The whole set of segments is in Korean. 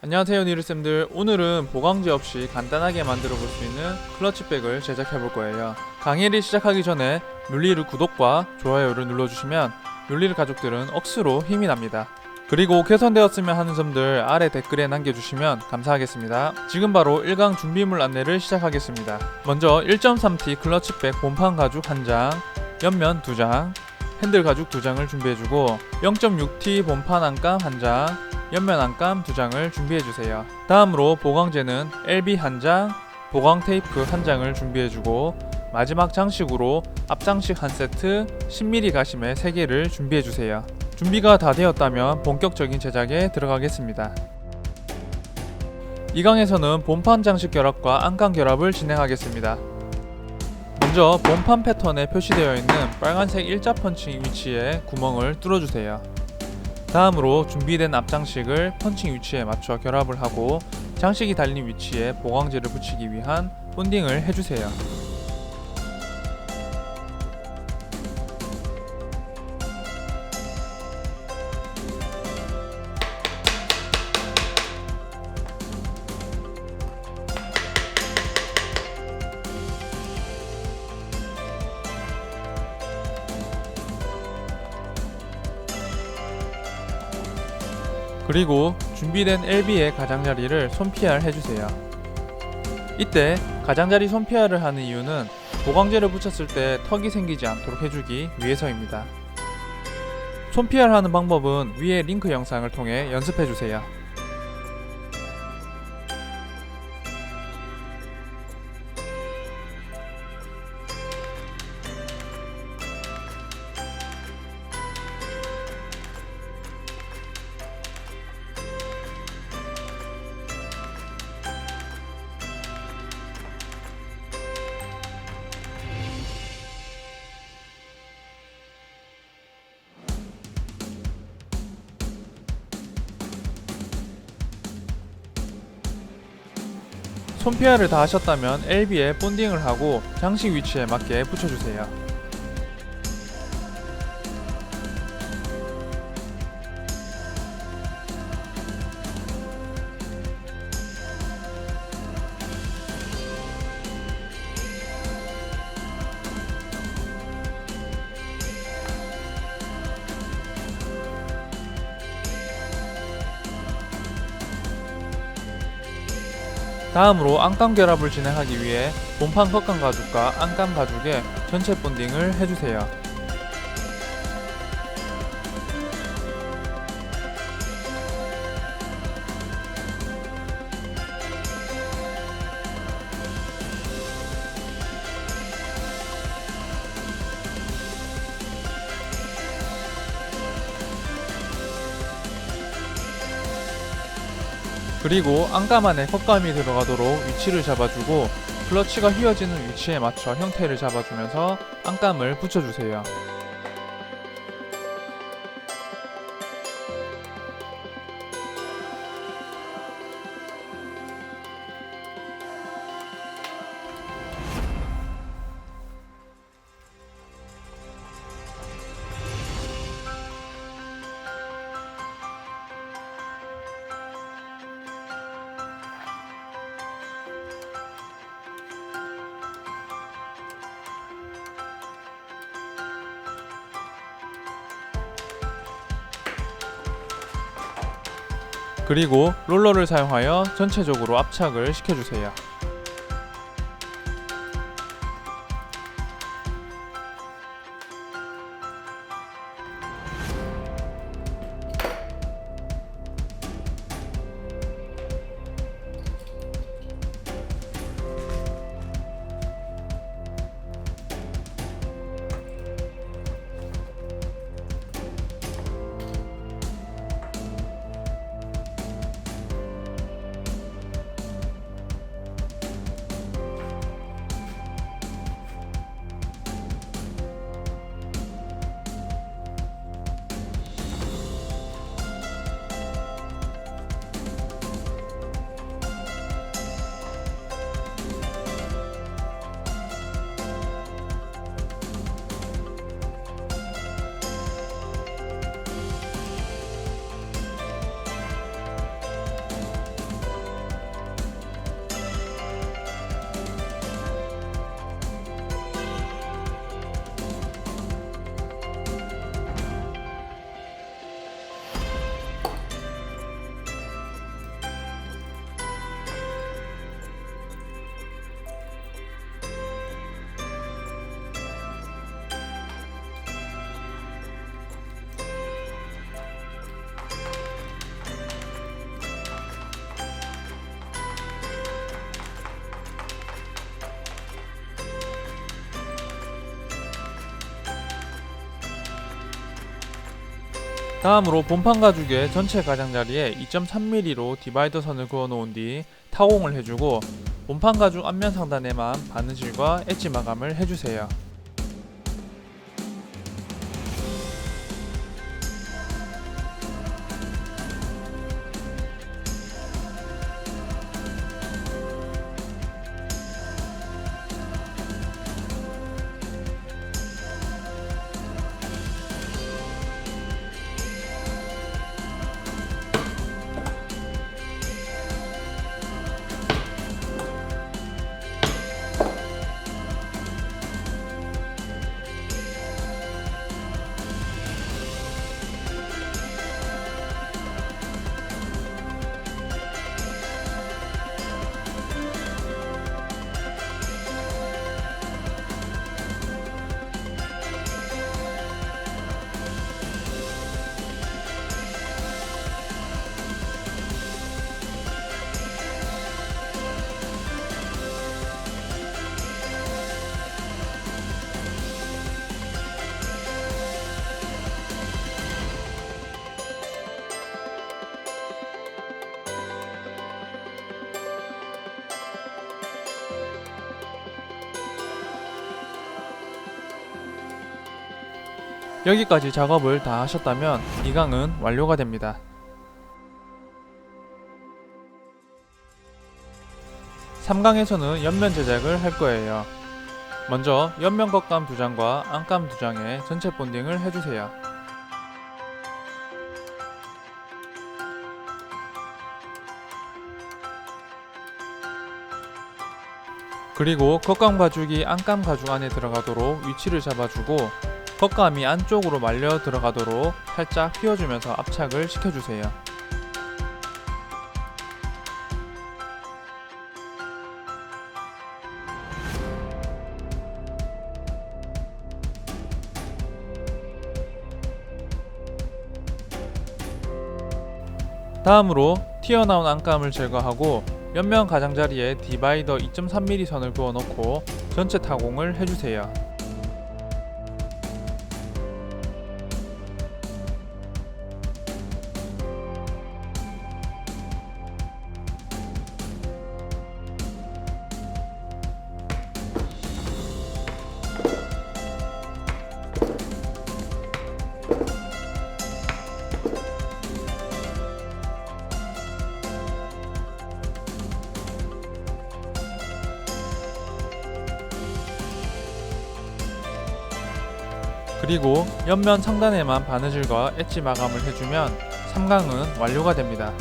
안녕하세요 니르쌤들. 오늘은 보강제 없이 간단하게 만들어 볼 수 있는 클러치백을 제작해 볼 거예요. 강의를 시작하기 전에 눌리르 구독과 좋아요를 눌러주시면 눌리르 가족들은 억수로 힘이 납니다. 그리고 개선되었으면 하는 점들 아래 댓글에 남겨주시면 감사하겠습니다. 지금 바로 1강 준비물 안내를 시작하겠습니다. 먼저 1.3T 클러치백 본판 가죽 1장, 옆면 2장, 핸들 가죽 2장을 준비해주고 0.6T 본판 안감 1장, 옆면 안감 2장을 준비해주세요. 다음으로 보강제는 LB 1장, 보강 테이프 1장을 준비해주고 마지막 장식으로 앞장식 1세트, 10mm 가심에 3개를 준비해주세요. 준비가 다 되었다면 본격적인 제작에 들어가겠습니다. 이 강에서는 본판 장식 결합과 안감 결합을 진행하겠습니다. 먼저 본판 패턴에 표시되어 있는 빨간색 일자 펀칭 위치에 구멍을 뚫어주세요. 다음으로 준비된 앞장식을 펀칭 위치에 맞춰 결합을 하고 장식이 달린 위치에 보강제를 붙이기 위한 본딩을 해주세요. 그리고 준비된 LB의 가장자리를 손PR 해주세요. 이때 가장자리 손PR을 하는 이유는 보강제를 붙였을 때 턱이 생기지 않도록 해주기 위해서입니다. 손PR 하는 방법은 위에 링크 영상을 통해 연습해주세요. 손PR을 다 하셨다면 LB에 본딩을 하고 장식 위치에 맞게 붙여주세요. 다음으로 안감 결합을 진행하기 위해 본판 겉감 가죽과 안감 가죽에 전체 본딩을 해주세요. 그리고 안감 안에 겉감이 들어가도록 위치를 잡아주고 클러치가 휘어지는 위치에 맞춰 형태를 잡아주면서 안감을 붙여주세요. 그리고 롤러를 사용하여 전체적으로 압착을 시켜주세요. 다음으로 본판 가죽의 전체 가장자리에 2.3mm로 디바이더 선을 그어 놓은 뒤 타공을 해주고 본판 가죽 앞면 상단에만 바느질과 엣지 마감을 해주세요. 여기까지 작업을 다 하셨다면 이 강은 완료가 됩니다. 3강에서는 옆면 제작을 할 거예요. 먼저 옆면 겉감 2장과 안감 2장에 전체 본딩을 해주세요. 그리고 겉감 가죽이 안감 가죽 안에 들어가도록 위치를 잡아주고 겉감이 안쪽으로 말려 들어가도록 살짝 휘어주면서 압착을 시켜주세요. 다음으로 튀어나온 안감을 제거하고 옆면 가장자리에 디바이더 2.3mm 선을 그어놓고 전체 타공을 해주세요. 그리고 옆면 상단에만 바느질과 엣지 마감을 해주면 3강은 완료가 됩니다.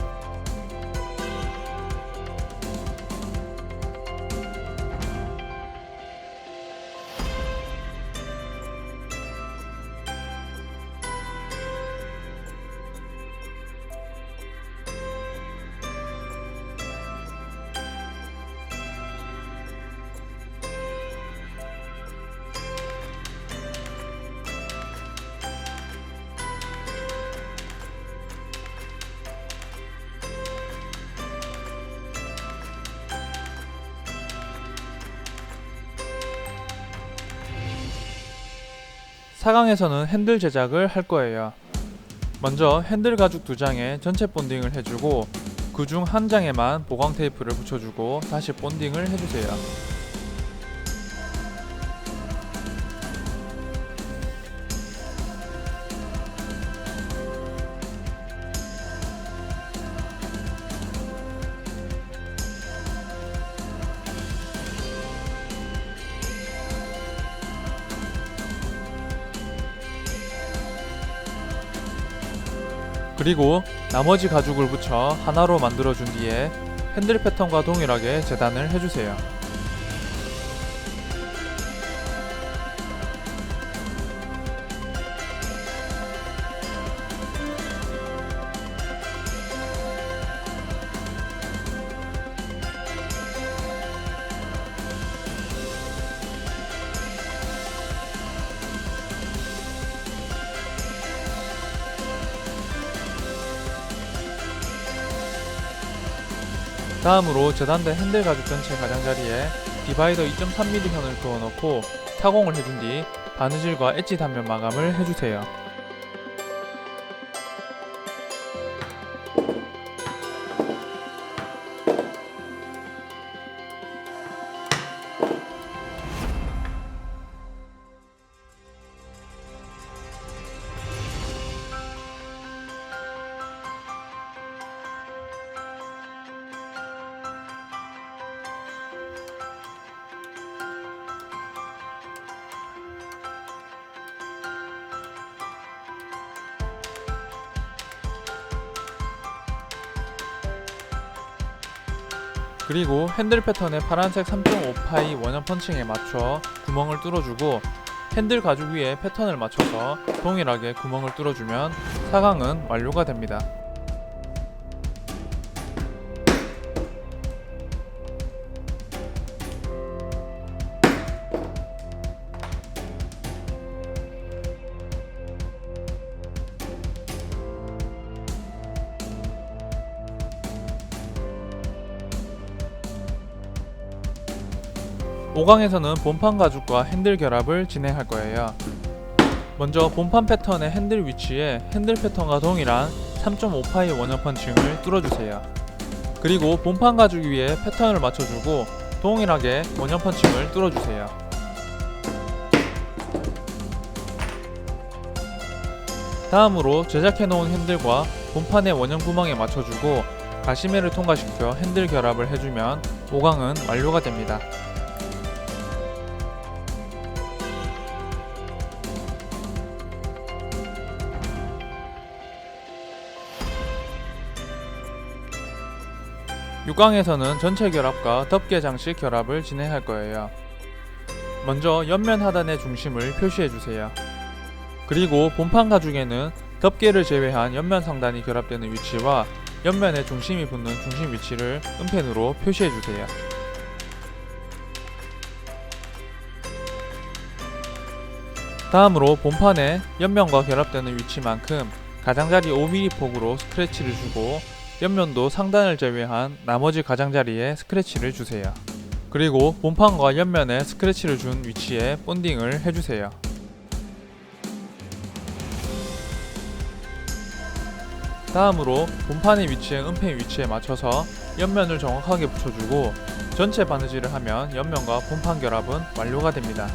사강에서는 핸들 제작을 할 거예요. 먼저 핸들 가죽 2장에 전체 본딩을 해주고 그 중 한 장에만 보강 테이프를 붙여주고 다시 본딩을 해주세요. 그리고 나머지 가죽을 붙여 하나로 만들어준 뒤에 핸들 패턴과 동일하게 재단을 해주세요. 다음으로 재단된 핸들 가죽 전체 가장자리에 디바이더 2.3mm 선을 그어넣고 타공을 해준 뒤 바느질과 엣지 단면 마감을 해주세요. 그리고 핸들 패턴의 파란색 3.5파이 원형 펀칭에 맞춰 구멍을 뚫어주고 핸들 가죽 위에 패턴을 맞춰서 동일하게 구멍을 뚫어주면 사강은 완료가 됩니다. 오강에서는 본판 가죽과 핸들 결합을 진행할 거예요. 먼저 본판 패턴의 핸들 위치에 핸들 패턴과 동일한 3.5파이 원형 펀칭을 뚫어주세요. 그리고 본판 가죽 위에 패턴을 맞춰주고 동일하게 원형 펀칭을 뚫어주세요. 다음으로 제작해놓은 핸들과 본판의 원형 구멍에 맞춰주고 가시매를 통과시켜 핸들 결합을 해주면 오강은 완료가 됩니다. 육강에서는 전체 결합과 덮개 장식 결합을 진행할 거예요. 먼저 옆면 하단의 중심을 표시해주세요. 그리고 본판 가죽에는 덮개를 제외한 옆면 상단이 결합되는 위치와 옆면에 중심이 붙는 중심 위치를 은펜으로 표시해주세요. 다음으로 본판에 옆면과 결합되는 위치만큼 가장자리 5mm 폭으로 스크래치를 주고 옆면도 상단을 제외한 나머지 가장자리에 스크래치를 주세요. 그리고 본판과 옆면에 스크래치를 준 위치에 본딩을 해주세요. 다음으로 본판의 위치에 은펜 위치에 맞춰서 옆면을 정확하게 붙여주고 전체 바느질을 하면 옆면과 본판 결합은 완료가 됩니다.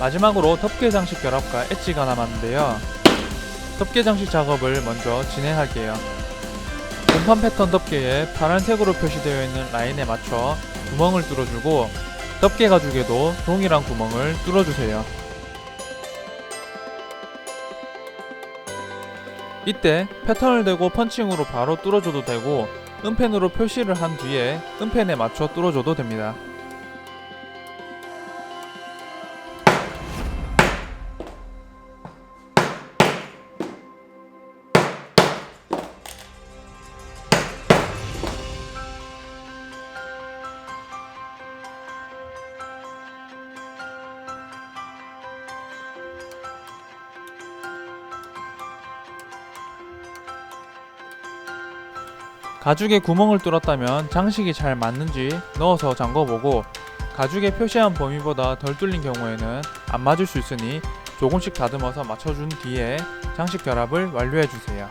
마지막으로 덮개 장식 결합과 엣지가 남았는데요. 덮개 장식 작업을 먼저 진행할게요. 본판 패턴 덮개에 파란색으로 표시되어 있는 라인에 맞춰 구멍을 뚫어주고 덮개 가죽에도 동일한 구멍을 뚫어주세요. 이때 패턴을 대고 펀칭으로 바로 뚫어줘도 되고 은펜으로 표시를 한 뒤에 은펜에 맞춰 뚫어줘도 됩니다. 가죽에 구멍을 뚫었다면 장식이 잘 맞는지 넣어서 잠궈보고 가죽에 표시한 범위보다 덜 뚫린 경우에는 안 맞을 수 있으니 조금씩 다듬어서 맞춰준 뒤에 장식 결합을 완료해주세요.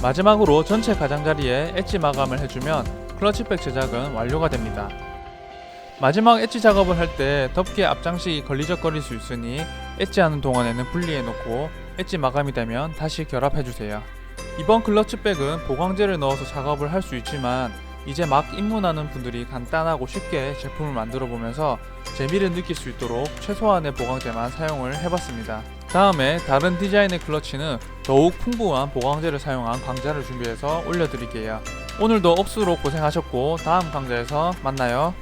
마지막으로 전체 가장자리에 엣지 마감을 해주면 클러치백 제작은 완료가 됩니다. 마지막 엣지 작업을 할 때 덮개 앞장식이 걸리적거릴 수 있으니 엣지하는 동안에는 분리해 놓고 엣지 마감이 되면 다시 결합해주세요. 이번 클러치백은 보강제를 넣어서 작업을 할 수 있지만 이제 막 입문하는 분들이 간단하고 쉽게 제품을 만들어 보면서 재미를 느낄 수 있도록 최소한의 보강제만 사용을 해봤습니다. 다음에 다른 디자인의 클러치는 더욱 풍부한 보강제를 사용한 강좌를 준비해서 올려드릴게요. 오늘도 업수로 고생하셨고 다음 강좌에서 만나요.